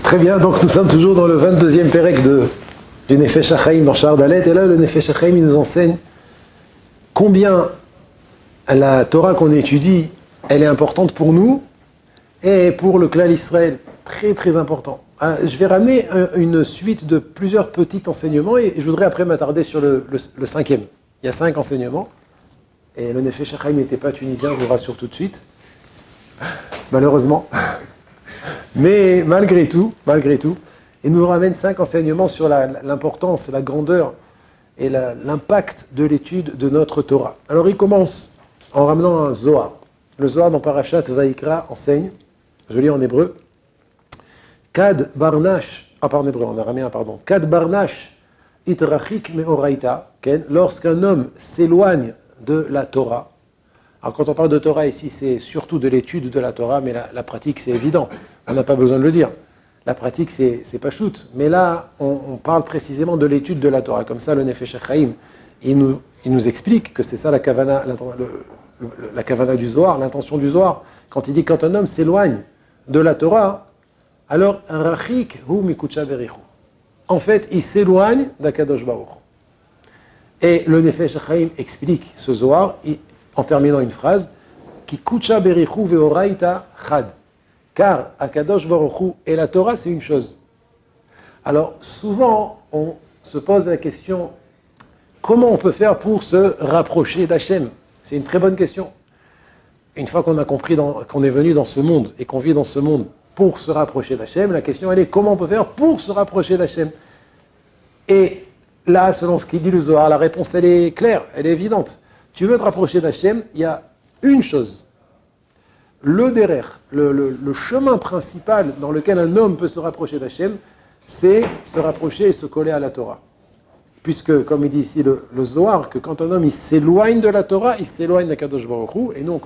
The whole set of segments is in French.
Très bien, donc nous sommes toujours dans le 22e pérec du Nefesh HaChaim dans Sha'ar Dalet. Et là, le Nefesh HaChaim, il nous enseigne combien la Torah qu'on étudie, elle est importante pour nous et pour le Klal Israël. Très, très important. Je vais ramener une suite de plusieurs petits enseignements et je voudrais après m'attarder sur le cinquième. Il y a 5 enseignements. Et le Nefesh HaChaim n'était pas tunisien, je vous rassure tout de suite. Malheureusement. Mais malgré tout, il nous ramène 5 enseignements sur l'importance, la grandeur et l'impact de l'étude de notre Torah. Alors il commence en ramenant un Zohar. Le Zohar dans Parashat Vayikra enseigne, je lis en hébreu, Kad Barnash, en hébreu, on a ramené un pardon, Kad Barnash itrachik meoraita, lorsqu'un homme s'éloigne de la Torah. Alors quand on parle de Torah ici, c'est surtout de l'étude de la Torah, mais la pratique c'est évident, on n'a pas besoin de le dire. La pratique c'est pas shoot, mais là on parle précisément de l'étude de la Torah. Comme ça le Nefesh HaChaim, il nous explique que c'est ça la kavana, la kavana du Zohar, l'intention du Zohar. Quand il dit quand un homme s'éloigne de la Torah, alors rachik hu mikucha berichu. En fait, il s'éloigne d'Akadosh Baruch. Et le Nefesh HaChaim explique ce Zohar en terminant une phrase qui kucha berichu veoraita chad. Car Akadosh Baruch Hu et la Torah, c'est une chose. Alors, souvent, on se pose la question, comment on peut faire pour se rapprocher d'Hachem? C'est une très bonne question. Une fois qu'on a compris qu'on est venu dans ce monde et qu'on vit dans ce monde pour se rapprocher d'Hachem, la question, elle est comment on peut faire pour se rapprocher d'Hachem? Et là, selon ce qu'il dit le Zohar, la réponse, elle est claire, elle est évidente. Tu veux te rapprocher d'Hachem, il y a une chose. Le derer, le chemin principal dans lequel un homme peut se rapprocher d'Hachem, c'est se rapprocher et se coller à la Torah. Puisque, comme il dit ici le Zohar, que quand un homme il s'éloigne de la Torah, il s'éloigne d'Akadosh Baruch Hu, et nous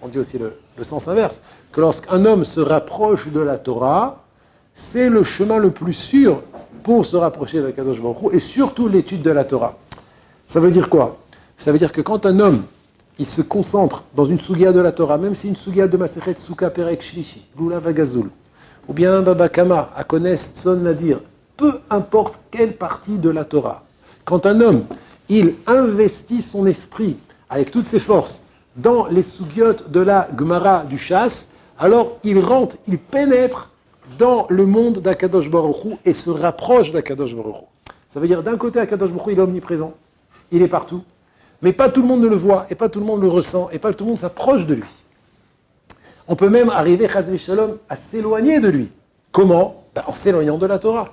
on dit aussi le sens inverse, que lorsqu'un homme se rapproche de la Torah, c'est le chemin le plus sûr pour se rapprocher d'Akadosh Baruch Hu, et surtout l'étude de la Torah. Ça veut dire quoi? Ça veut dire que quand un homme il se concentre dans une sugia de la Torah, même si une sugia de Masechet Souka Perek Shlishi, Lula Vagazul, ou bien Baba Kama, Akones Tson Nadir, peu importe quelle partie de la Torah, quand un homme, il investit son esprit avec toutes ses forces dans les sugiotes de la Gemara du Shas, alors il rentre, il pénètre dans le monde d'Akadosh Baruch Hu et se rapproche d'Akadosh Baruch Hu. Ça veut dire d'un côté Akadosh Baruch Hu, il est omniprésent, il est partout. Mais pas tout le monde ne le voit, et pas tout le monde le ressent, et pas tout le monde s'approche de lui. On peut même arriver, chas v'shalom, à s'éloigner de lui. Comment? En s'éloignant de la Torah.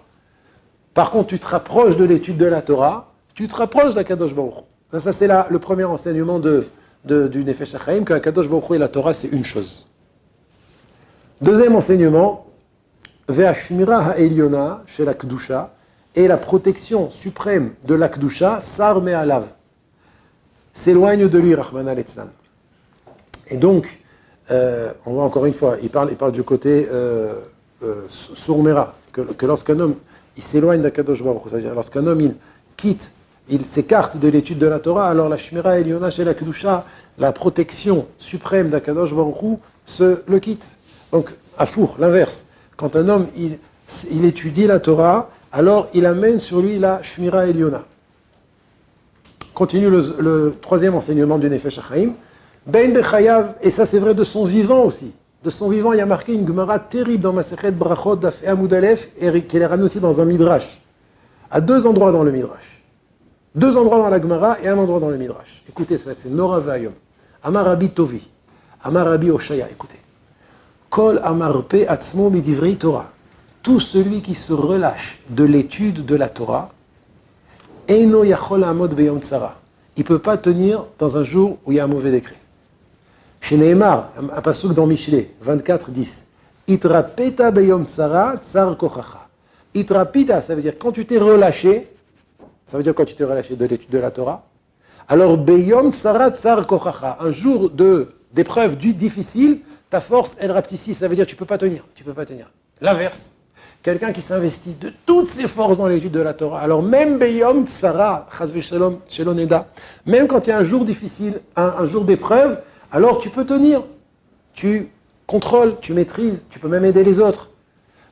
Par contre, tu te rapproches de l'étude de la Torah, tu te rapproches d'Akadosh Baruch Hu. Ça c'est là le premier enseignement du Nefesh HaChaim, que Akadosh Baruch Hu et la Torah, c'est une chose. Deuxième enseignement, ve'ashmira ha'elyona chez la Kedusha, et la protection suprême de la Kedusha, sar me'alav. S'éloigne de lui, Rahman al-Etzlan. Et donc, on voit encore une fois, il parle du côté sourmera, que lorsqu'un homme, il s'éloigne d'Akadosh Baruch Hu, c'est-à-dire lorsqu'un homme, il s'écarte de l'étude de la Torah, alors la Shmira Eliona chez la Kedusha, la protection suprême d'Akadosh Baruch Hu, le quitte. Donc, à four, l'inverse. Quand un homme, il étudie la Torah, alors il amène sur lui la Shmira Eliona. Continue le troisième enseignement du Nefesh HaChaim. Ben bechayav, et ça c'est vrai de son vivant aussi. De son vivant, il y a marqué une Gemara terrible dans Masechet Brachot, Daf Amud Aleph, et qu'elle est ramenée aussi dans un Midrash. À 2 endroits dans le Midrash. 2 endroits dans la Gemara et 1 endroit dans le Midrash. Écoutez ça, c'est Nora Vayom. Amar Rabbi Tovi. Amar Rabbi Oshaya, écoutez. Kol amarpe atzmo midivrei Torah. Tout celui qui se relâche de l'étude de la Torah, Eino yachol amod beyom tzara. Il ne peut pas tenir dans un jour où il y a un mauvais décret. Chez Nehemar, un pasuk dans Michelet, 24, 10. Itrapeta beyom tzara, tsar kochacha. Itrapita, ça veut dire quand tu t'es relâché, ça veut dire quand tu t'es relâché de l'étude de la Torah. Alors, beyom tzara, tsar kochacha. Un jour d'épreuve difficile, ta force, elle rapetissait, ça veut dire tu ne peux pas tenir. Tu peux pas tenir. L'inverse. Quelqu'un qui s'investit de toutes ses forces dans l'étude de la Torah. Alors même Beyom Tsara, Chas v'Shalom, Sheloneda, même quand il y a un jour difficile, un jour d'épreuve, alors tu peux tenir. Tu contrôles, tu maîtrises, tu peux même aider les autres.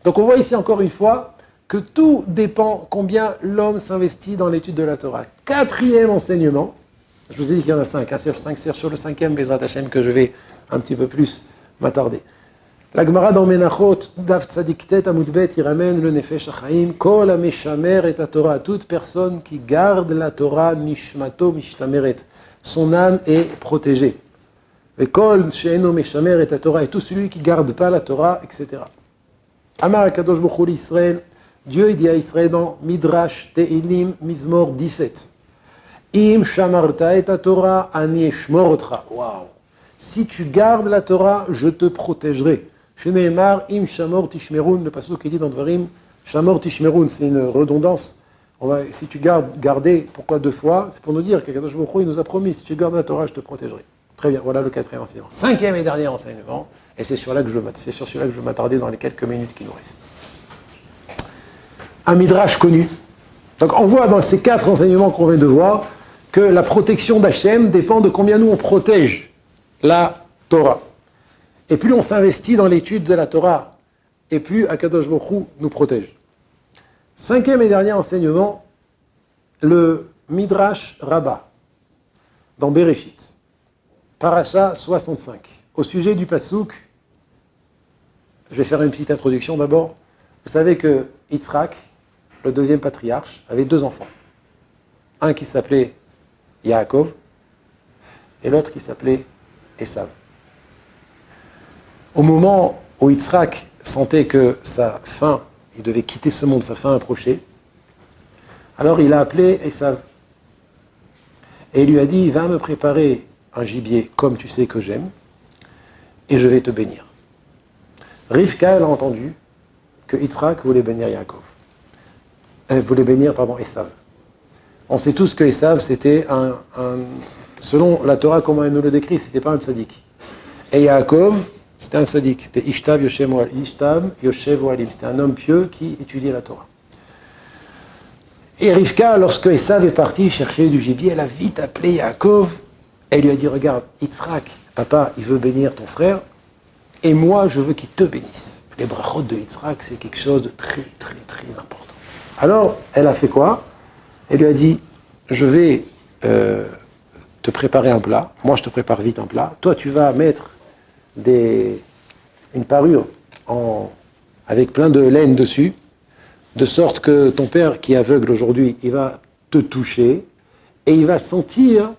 Donc on voit ici encore une fois que tout dépend combien l'homme s'investit dans l'étude de la Torah. Quatrième enseignement, je vous ai dit qu'il y en a 5, c'est sur le cinquième Bezrat Hashem que je vais un petit peu plus m'attarder. La Gemara dans Menachot, Daf Tzadik Tet Amud Bet, il ramène le Nefesh HaChaim, Kol HaMeshamer et Torah, toute personne qui garde la Torah, Nishmato Mishtameret, son âme est protégée. Et Kol She'eno Meshamer et Torah, et tout celui qui ne garde pas la Torah, etc. Amar HaKadosh Baruch Hu l'Israël, Dieu il dit à Israël dans Midrash Te'ilim Mizmor 17, Im Shamarta et Torah, Ani Eshmor Otra. Waouh! Si tu gardes la Torah, je te protégerai. Sheneemar Im Shamor Tishmerun, le passage qui dit dans Dvarim, Shamor Tishmerun, c'est une redondance. Si tu garder, pourquoi 2 fois? C'est pour nous dire qu'Akadosh Baruch Hu, il nous a promis, si tu gardes la Torah, je te protégerai. Très bien, voilà le 4e enseignement. 5e et dernier enseignement, et c'est sur celui-là que je veux m'attarder dans les quelques minutes qui nous restent. Un midrash connu. Donc on voit dans ces 4 enseignements qu'on vient de voir que la protection d'Hachem dépend de combien nous on protège la Torah. Et plus on s'investit dans l'étude de la Torah, et plus Akadosh Baruch Hu nous protège. 5e et dernier enseignement, le Midrash Rabbah, dans Bereshit, Parasha 65. Au sujet du Passouk, je vais faire une petite introduction d'abord. Vous savez que Yitzhak, le 2e patriarche, avait 2 enfants. Un qui s'appelait Yaakov, et l'autre qui s'appelait Esav. Au moment où Yitzhak sentait que sa fin, il devait quitter ce monde, sa fin approchait, alors il a appelé Esav. Et il lui a dit, va me préparer un gibier comme tu sais que j'aime, et je vais te bénir. Rivka, elle a entendu que Yitzhak voulait bénir Yaakov. Elle voulait bénir, Esav. On sait tous que Esav, c'était selon la Torah, comment elle nous le décrit, c'était pas un tzaddik. Et Yaakov, c'était un tzaddik, c'était Ishtav Yoshev Ohalim, c'était un homme pieux qui étudiait la Torah. Et Rivka, lorsque Esav est parti chercher du gibier, elle a vite appelé Yaakov, elle lui a dit, regarde, Yitzhak, papa, il veut bénir ton frère, et moi, je veux qu'il te bénisse. Les brachot de Yitzhak, c'est quelque chose de très, très, très important. Alors, elle a fait quoi? Elle lui a dit, je vais te préparer un plat, moi je te prépare vite un plat, toi tu vas mettre une parure avec plein de laine dessus, de sorte que ton père qui est aveugle aujourd'hui, il va te toucher, et il va sentir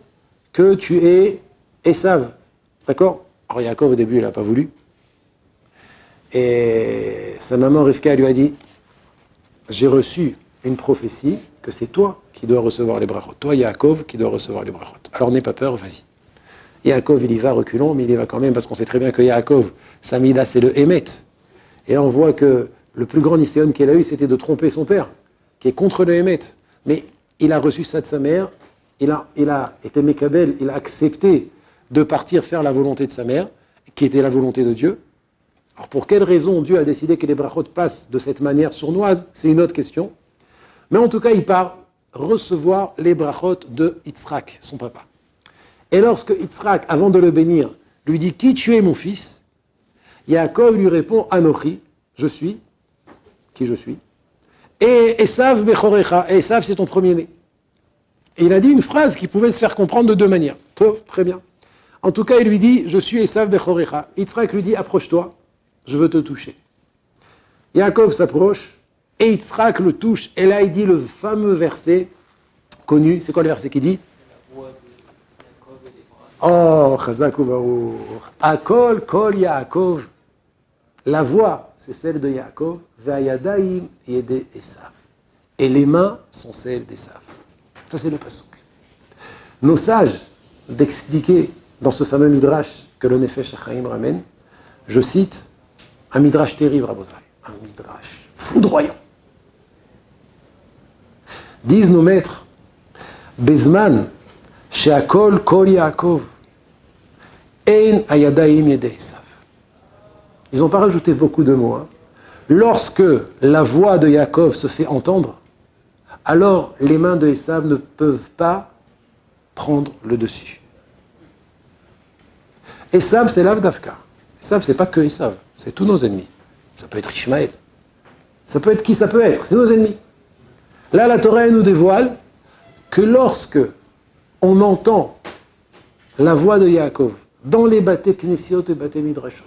que tu es Esav. D'accord? Alors Yaakov au début il n'a pas voulu, et sa maman Rivka lui a dit, j'ai reçu une prophétie que c'est toi qui dois recevoir les brachot. Toi, Yaakov, qui dois recevoir les brachot. Alors n'aie pas peur, vas-y. Yaakov, il y va reculons, mais il y va quand même, parce qu'on sait très bien que Yaakov, sa mida, c'est le Hémet. Et là, on voit que le plus grand niséon qu'il a eu, c'était de tromper son père, qui est contre le Hémet. Mais il a reçu ça de sa mère, il a été Mekabel, il a accepté de partir faire la volonté de sa mère, qui était la volonté de Dieu. Alors pour quelle raison Dieu a décidé que les brachot passent de cette manière sournoise, c'est une autre question. Mais en tout cas, il part recevoir les brachot de Yitzhak, son papa. Et lorsque Yitzhak, avant de le bénir, lui dit « Qui tu es, mon fils ?» Yaakov lui répond « Anochi, je suis, qui je suis. Et Esav bechorecha, et Esav c'est ton premier-né. » Et il a dit une phrase qui pouvait se faire comprendre de 2 manières. Très bien. En tout cas, il lui dit « Je suis Esav bechorecha. » Yitzhak lui dit « Approche-toi, je veux te toucher. » Yaakov s'approche, et Yitzhak le touche, et là il dit le fameux verset connu. C'est quoi le verset qui dit? Oh, Chazak u'Baruch. Akol kol Yaakov. La voix, c'est celle de Yaakov. Ve'ayadaim yede Esav. Et les mains sont celles d'Esav. Ça c'est le pasuk. Nos sages d'expliquer dans ce fameux midrash que le Nefesh HaChaim ramène, je cite un midrash terrible, Rabotai, un midrash foudroyant. Disent nos maîtres, Bezman, she'akol kol Yaakov, ein ayadaim yede Esav. Ils n'ont pas rajouté beaucoup de mots. Lorsque la voix de Yaakov se fait entendre, alors les mains de Esav ne peuvent pas prendre le dessus. Esav, c'est l'Avdavka. Esav, c'est pas que Esav, c'est tous nos ennemis. Ça peut être Ishmaël, Ça peut être qui ça peut être, c'est nos ennemis. Là, la Torah elle nous dévoile que lorsque on entend la voix de Yaakov dans les Baté Knessiot et Baté Midrashot,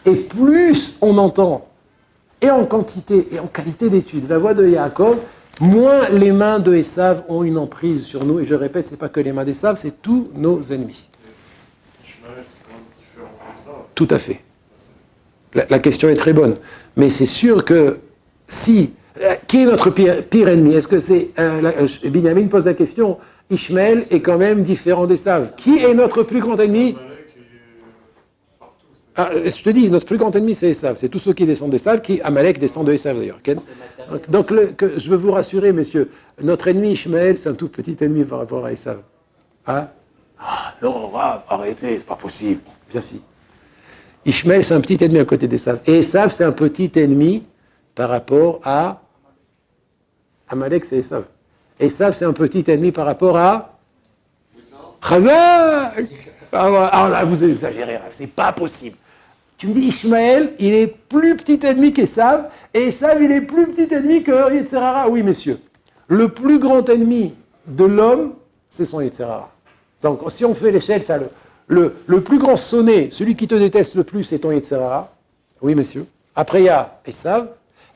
et plus on entend, et en quantité et en qualité d'étude, la voix de Yaakov, moins les mains de Esav ont une emprise sur nous. Et je répète, ce n'est pas que les mains d'Esav, c'est tous nos ennemis. Tout à fait. La question est très bonne. Mais c'est sûr que si... Qui est notre pire ennemi? Est-ce que c'est... Binyamin pose la question. Ishmaël est quand même différent d'Esav. Qui est notre plus grand ennemi? Je te dis, notre plus grand ennemi, c'est Esav. C'est tous ceux qui descendent d'Esav, qui Amalek descend de Esav d'ailleurs. Donc je veux vous rassurer, messieurs, notre ennemi Ishmaël, c'est un tout petit ennemi par rapport à Esav. Hein? Ah non, arrêtez, c'est pas possible. Bien si. Ishmaël, c'est un petit ennemi à côté d'Esav. Et Esav, c'est un petit ennemi par rapport à Amalek, c'est Esav. Esav, c'est un petit ennemi par rapport à Chazak. Alors là, vous exagérez, c'est pas possible. Tu me dis, Ishmaël, il est plus petit ennemi qu'Esav, et Esav, il est plus petit ennemi que Yetzerara. Oui, messieurs. Le plus grand ennemi de l'homme, c'est son Yetzerara. Donc, si on fait l'échelle, ça, le plus grand sonnet, celui qui te déteste le plus, c'est ton Yetzerara. Oui, messieurs. Après, il y a Esav,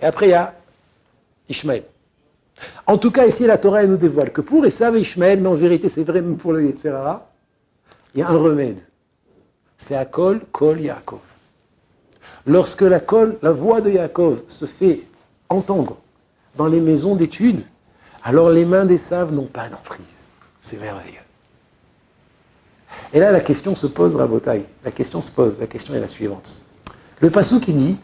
et après, il y a Ishmaël. En tout cas, ici, la Torah elle nous dévoile que pour Esav et Ishmaël, mais en vérité, c'est vrai même pour le Yetzerara, il y a un remède. C'est Akol, Kol, Yaakov. Lorsque la voix de Yaakov se fait entendre dans les maisons d'études, alors les mains d'Esav n'ont pas d'emprise. C'est merveilleux. Et là, la question se pose, Rabotai. La question est la suivante. Le passou qui dit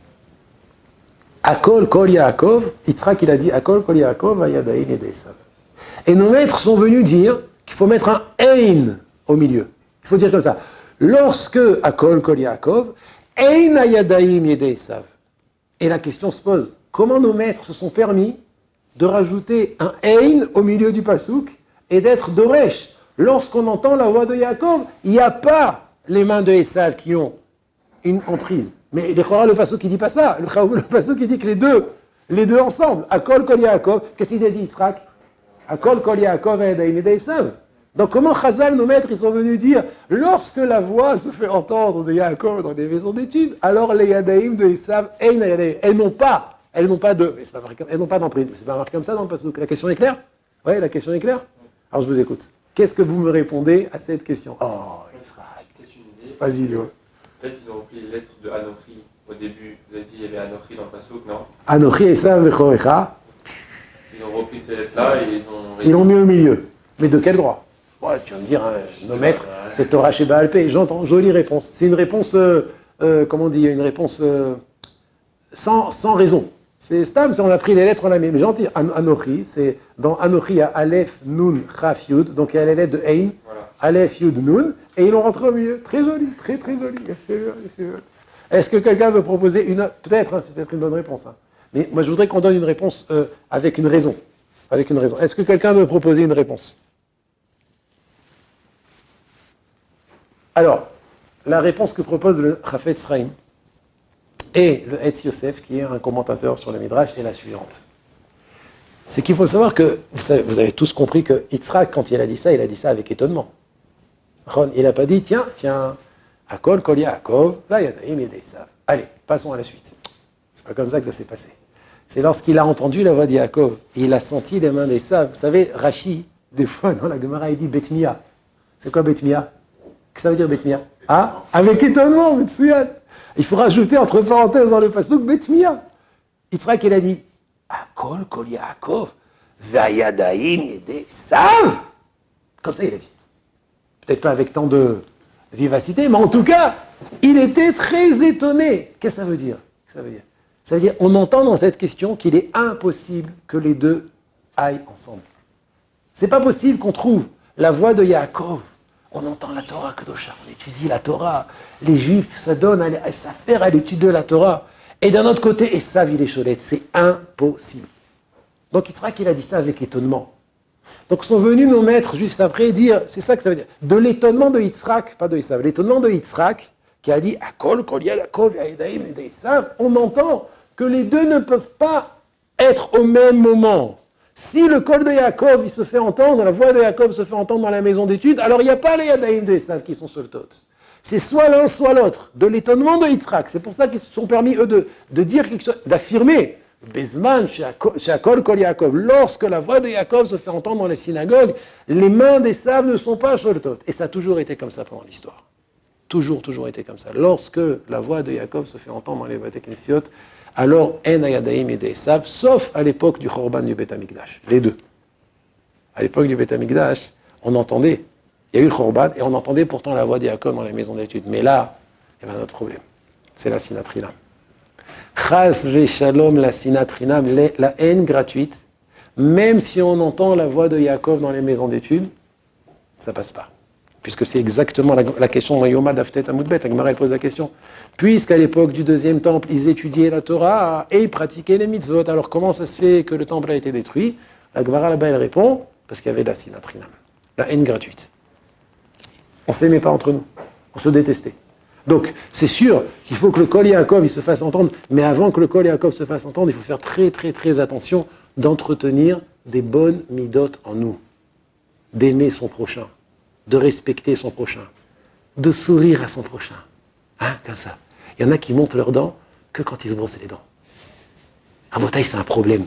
Akol, Kol, Yaakov, Yitzhak, il a dit Akol, Kol, Yaakov, Ayadaïn et d'Esav. Et nos maîtres sont venus dire qu'il faut mettre un Ein au milieu. Il faut dire comme ça. Lorsque Akol, Kol, Yaakov, Ein Ayadaïm Yedei Esav. Et la question se pose, comment nos maîtres se sont permis de rajouter un Ein au milieu du pasouk et d'être Doresh? Lorsqu'on entend la voix de Yaakov, il n'y a pas les mains de Esav qui ont une emprise. Mais le pasouk qui dit pas ça. Le pasouk qui dit que les deux ensemble, Akol, Kol, Yaakov, qu'est-ce qu'il a dit Yitzhak? Akol, Kol, Yaakov, Ayadaïm Yedei Esav. Donc comment Chazal, nos maîtres, ils sont venus dire, lorsque la voix se fait entendre de Yaakov dans les maisons d'études, alors les Yadaïm de Esav, elles n'ont pas d'emprise. C'est pas marqué comme ça dans le passage. La question est claire? Oui, la question est claire? Alors je vous écoute. Qu'est-ce que vous me répondez à cette question? Oh, Israël. Vas-y, Léo. Peut-être qu'ils ont repris les lettres de Anochi au début. Vous avez dit qu'il y avait Anochi dans le passage, non? Anochi, Esav, Vechorecha. Ils ont repris ces lettres-là et ils l'ont mis au milieu. Mais de quel droit? Ouais, tu vas me dire, nos maîtres, c'est Torah chez Baal Pé. J'entends, jolie réponse. C'est une réponse, comment on dit, une réponse sans raison. C'est Stam, si on a pris les lettres, on l'a mis. Mais gentil, Anochi, c'est dans Anochi, il y a Aleph, Nun, Chaf, Yud. Donc il y a les lettres de Ein, voilà. Aleph, Yud, Nun. Et ils l'ont rentré au milieu. Très joli, très très joli. Est-ce que quelqu'un veut proposer une... Peut-être, hein, c'est peut-être une bonne réponse. Hein. Mais moi, je voudrais qu'on donne une réponse avec une raison. Avec une raison. Est-ce que quelqu'un veut proposer une réponse? Alors, la réponse que propose le Chafetz Chaim et le Etz Yosef, qui est un commentateur sur le Midrash, est la suivante. C'est qu'il faut savoir que, vous avez tous compris que Yitzhak, quand il a dit ça avec étonnement. Il n'a pas dit, tiens, Akol, Kol, Yaakov, Vayadaim, Yedei Esav. Allez, passons à la suite. C'est pas comme ça que ça s'est passé. C'est lorsqu'il a entendu la voix de Yaakov, et il a senti les mains d'Esav. Vous savez, Rashi, des fois, dans la Gemara, il dit Bet Mia. C'est quoi Bet Mia? Qu'est-ce que ça veut dire Bet Mia? Ah, avec étonnement, Metsuyan. Il faut rajouter entre parenthèses dans le pasuk Bet Mia. Yitzhak, il a dit Akol, Kol, Yaakov, Vayadaim, Yedei Esav. Comme ça, il a dit. Peut-être pas avec tant de vivacité, mais en tout cas, il était très étonné. Qu'est-ce que ça veut dire? Ça veut dire, on entend dans cette question qu'il est impossible que les deux aillent ensemble. C'est pas possible qu'on trouve la voix de Yaakov. On entend la Torah Kedosha, on étudie la Torah. Les Juifs, ça donne à s'affaire à l'étude de la Torah. Et d'un autre côté, Esav, il est cholette. C'est impossible. Donc Yitzhak, il a dit ça avec étonnement. Donc sont venus nos maîtres juste après dire, c'est ça que ça veut dire, de l'étonnement de Yitzhak, pas de Esav, l'étonnement de Yitzhak, qui a dit Akol, Kol, Yaakov, Ayadaim, et Esav, on entend que les deux ne peuvent pas être au même moment. Si le col de Yaakov, il se fait entendre, la voix de Yaakov se fait entendre dans la maison d'études, alors il n'y a pas les Yadaïm de Esav qui sont sur le tot. C'est soit l'un, soit l'autre. De l'étonnement de Yitzhak. C'est pour ça qu'ils se sont permis, eux, de dire quelque chose, d'affirmer. Bezman, Shakol, Kol Yaakov. Lorsque la voix de Yaakov se fait entendre dans les synagogues, les mains d'Esav ne sont pas sur le tot. Et ça a toujours été comme ça pendant l'histoire. Toujours été comme ça. Lorsque la voix de Yaakov se fait entendre dans les Bate Knesiot, alors En Ayadaïm et Esav, sauf à l'époque du Chorban du Beth Amikdash. Les deux. À l'époque du Beth Amikdash, on entendait. Il y a eu le Chorban et on entendait pourtant la voix de Yaakov dans les maisons d'études. Mais là, il y avait un autre problème. C'est la sinatrinam. Chas v'shalom la sinatrinam, la haine gratuite, même si on entend la voix de Yaakov dans les maisons d'études, ça passe pas. Puisque c'est exactement la question dans Yoma Daftet Amoudbet, la Gemara elle pose la question. Puisqu'à l'époque du deuxième temple, ils étudiaient la Torah et ils pratiquaient les mitzvot, alors comment ça se fait que le temple a été détruit? La Gemara là-bas elle répond, parce qu'il y avait la sinatrinam, la haine gratuite. On ne s'aimait pas entre nous, on se détestait. Donc, c'est sûr qu'il faut que le Kol Yaakov il se fasse entendre, mais avant que le Kol Yaakov se fasse entendre, il faut faire très attention d'entretenir des bonnes midot en nous, d'aimer son prochain, de respecter son prochain, de sourire à son prochain. Hein, comme ça. Il y en a qui montent leurs dents que quand ils se brossent les dents. À Motaï, c'est un problème.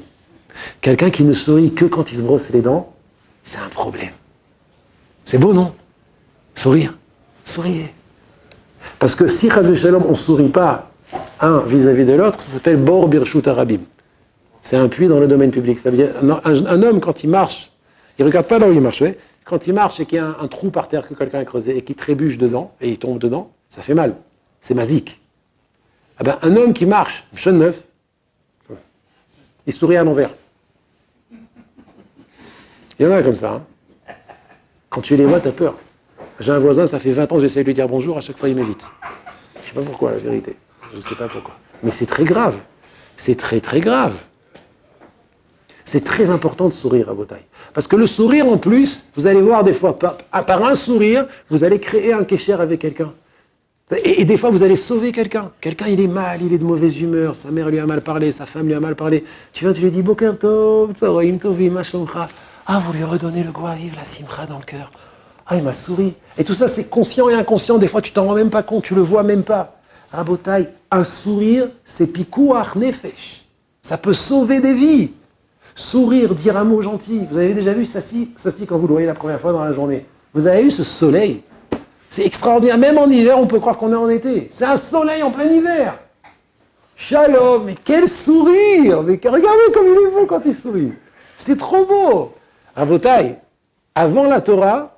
Quelqu'un qui ne sourit que quand il se brosse les dents, c'est un problème. C'est beau, non? Sourire. Souriez. Parce que si, Chaz Shalom, on ne sourit pas un vis-à-vis de l'autre, ça s'appelle Bor Birshut Arabim. C'est un puits dans le domaine public. Ça veut dire, un homme, quand il marche, il ne regarde pas là où il marche. Ouais. Quand il marche et qu'il y a un trou par terre que quelqu'un a creusé et qu'il trébuche dedans, et il tombe dedans, ça fait mal. C'est mazik. Ah ben, un homme qui marche, jeune neuf, il sourit à l'envers. Il y en a comme ça. Hein. Quand tu les vois, tu as peur. J'ai un voisin, ça fait 20 ans que j'essaie de lui dire bonjour, à chaque fois il m'évite. Je ne sais pas pourquoi, la vérité. Je ne sais pas pourquoi. Mais c'est très grave. C'est très grave. C'est très important de sourire à Botaï. Parce que le sourire, en plus, vous allez voir des fois, par un sourire, vous allez créer un kécher avec quelqu'un. Et des fois, vous allez sauver quelqu'un. Quelqu'un, il est mal, il est de mauvaise humeur, sa mère lui a mal parlé, sa femme lui a mal parlé. Tu viens, tu lui dis, Boker Tov, Tzaroim Tovim, Mashlomcha. Ah, vous lui redonnez le goût vive, la simcha dans le cœur. Ah, il m'a souri. Et tout ça, c'est conscient et inconscient. Des fois, tu t'en rends même pas compte, tu le vois même pas. Rabotaï, un sourire, c'est pikouach nefesh. Ça peut sauver des vies. Sourire, dire un mot gentil. Vous avez déjà vu ça quand vous le voyez la première fois dans la journée. Vous avez vu ce soleil? C'est extraordinaire. Même en hiver, on peut croire qu'on est en été. C'est un soleil en plein hiver. Shalom, mais quel sourire! Mais regardez comme il est beau quand il sourit. C'est trop beau. Rabotaï, avant la Torah,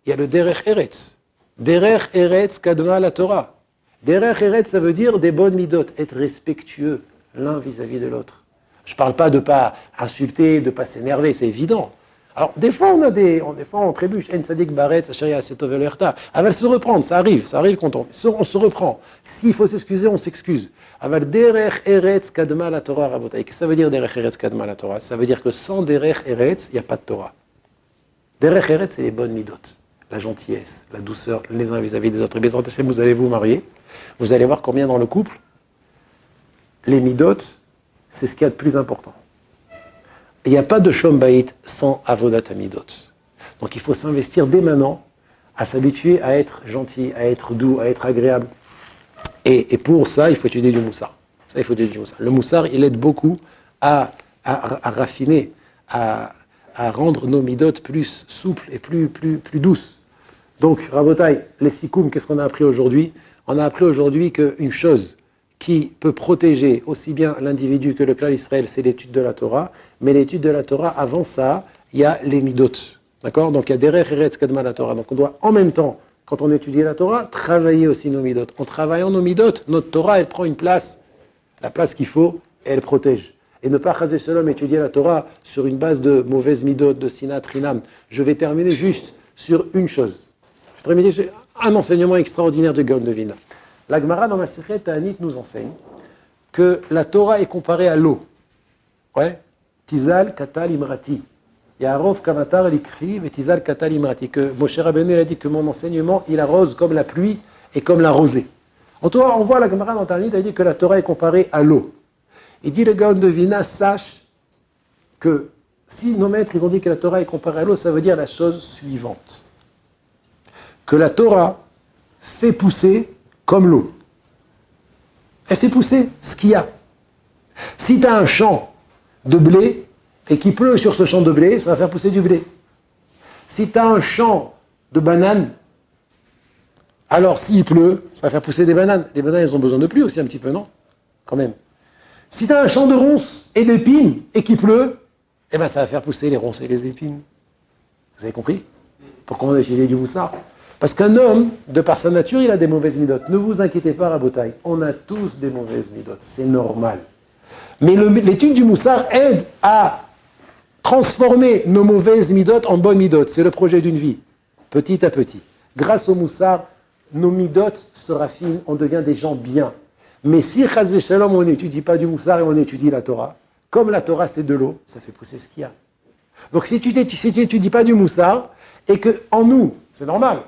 il y a le Derech Eretz. Derech Eretz kadma la Torah. Derech Eretz, ça veut dire des bonnes midot, être respectueux l'un vis-à-vis de l'autre. Je ne parle pas de ne pas insulter, de ne pas s'énerver, c'est évident. Alors, des fois, on trébuche. En sadik baret, sacheria setovelerta. Aval se reprendre, ça arrive quand on se reprend. S'il faut s'excuser, on s'excuse. Aval derech eretz kadma la Torah rabotai. Qu'est-ce que ça veut dire derech eretz kadma la Torah? Ça veut dire que sans derech eretz, il n'y a pas de Torah. Derech eretz, c'est les bonnes midot. La gentillesse, la douceur, les uns vis-à-vis des autres. Et bien, vous allez vous marier. Vous allez voir combien dans le couple, les midot, c'est ce qu'il y a de plus important. Il n'y a pas de Shalom Bayit sans Avodat Amidot. Donc il faut s'investir dès maintenant à s'habituer à être gentil, à être doux, à être agréable. Et pour ça, il faut étudier du Moussar. Le Moussar, il aide beaucoup à raffiner, à rendre nos midot plus souples et plus douces. Donc, Rabotai, les Sikoum, qu'est-ce qu'on a appris aujourd'hui? On a appris aujourd'hui qu'une chose qui peut protéger aussi bien l'individu que le clan Israël, c'est l'étude de la Torah. Mais l'étude de la Torah, avant ça, il y a les midot. D'accord? Donc il y a derech eretz kadma la Torah. Donc on doit en même temps, quand on étudie la Torah, travailler aussi nos midot. En travaillant nos midot, notre Torah, elle prend une place, la place qu'il faut, et elle protège. Et ne pas chaser shalom étudier la Torah sur une base de mauvaises midot, de sinat rinam. Je vais terminer juste sur une chose. Je vais terminer sur un enseignement extraordinaire de Gaon de Vilna. La Gemara dans la Masechet Ta'anit nous enseigne que la Torah est comparée à l'eau. Ouais. Tizal katal imrati. Yarov kamatar likri et tizal katal imrati. Que Moshe Rabbeinu a dit que mon enseignement, il arrose comme la pluie et comme la rosée. En Torah, on voit la Gemara dans Ta'anit, elle dit que la Torah est comparée à l'eau. Il dit, le Gaon de Vilna, sache que si nos maîtres ils ont dit que la Torah est comparée à l'eau, ça veut dire la chose suivante. Que la Torah fait pousser comme l'eau. Elle fait pousser ce qu'il y a. Si tu as un champ de blé et qu'il pleut sur ce champ de blé, ça va faire pousser du blé. Si tu as un champ de bananes, alors s'il pleut, ça va faire pousser des bananes. Les bananes, elles ont besoin de pluie aussi un petit peu, non? Quand même. Si tu as un champ de ronces et d'épines et qu'il pleut, eh ben ça va faire pousser les ronces et les épines. Vous avez compris? Pourquoi on a utilisé du moussard? Parce qu'un homme, de par sa nature, il a des mauvaises midotes. Ne vous inquiétez pas, Rabotaï. On a tous des mauvaises midotes. C'est normal. Mais l'étude du moussard aide à transformer nos mauvaises midotes en bonnes midotes. C'est le projet d'une vie. Petit à petit. Grâce au moussard, nos midotes se raffinent. On devient des gens bien. Mais si, Chaz v'Shalom, on n'étudie pas du moussard et on étudie la Torah, comme la Torah c'est de l'eau, ça fait pousser ce qu'il y a. Donc si tu n'étudies pas du moussard, et qu'en nous, c'est normal,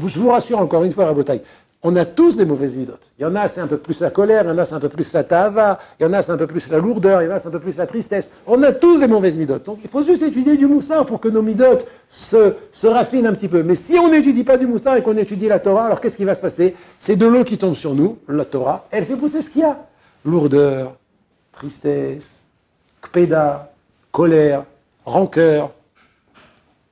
je vous rassure encore une fois, Rabotaï, on a tous des mauvaises midotes. Il y en a, c'est un peu plus la colère, il y en a, c'est un peu plus la tava, il y en a, c'est un peu plus la lourdeur, il y en a, c'est un peu plus la tristesse. On a tous des mauvaises midotes. Donc il faut juste étudier du moussard pour que nos midotes se raffinent un petit peu. Mais si on n'étudie pas du moussard et qu'on étudie la Torah, alors qu'est-ce qui va se passer? C'est de l'eau qui tombe sur nous, la Torah, elle fait pousser ce qu'il y a. Lourdeur, tristesse, kpeda, colère, rancœur,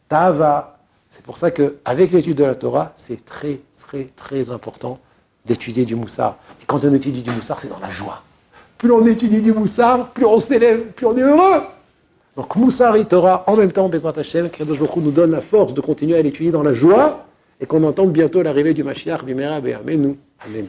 tava. C'est pour ça qu'avec l'étude de la Torah, c'est très, très, très important d'étudier du moussard. Et quand on étudie du moussard, c'est dans la joie. Plus on étudie du moussard, plus on s'élève, plus on est heureux. Donc moussard et Torah, en même temps, Bezrat Hashem, Kadosh Baruch Hu nous donne la force de continuer à l'étudier dans la joie et qu'on entende bientôt l'arrivée du Mashiach, Bimera, Be'amenu. Amen.